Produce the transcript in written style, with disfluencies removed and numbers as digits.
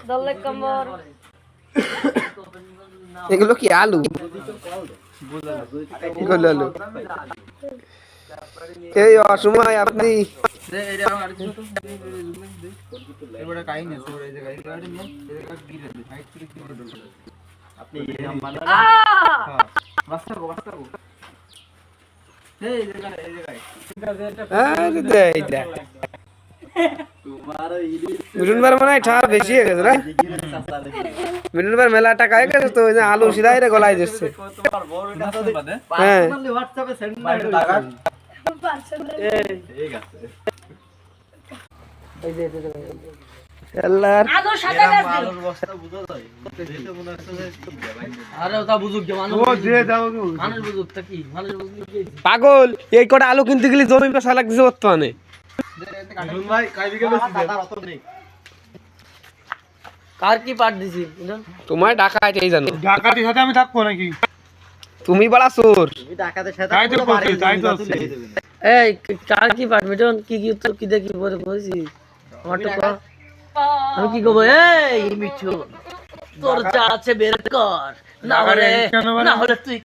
দলে কম্বর এগুলো কি আলু? এগুলো আলু। এই অসময় আপনি বেশি হয়ে গেছে না মিঠুনবার মেলা টাকা হয়ে গেছে তো আলু সিধাই রে গলায় দিচ্ছে হ্যাঁ পাগল এই কটা আলু কিনতে গেলে জমি পেশা লাগছে বর্তমানে কার কি পাট দিছি তোমার ডাকাতি এই জানো ডাকাতির সাথে আমি থাকবো নাকি? তুমি বড়া চোর তাই তো করছি, তাই তো হচ্ছে। এই কার কি পাট মিটন কি কি উত্তর কি দেখি পরে কইছি আমার তো আমি কি কব এই মিঠু তোর যা আছে বের কর না হলে তুই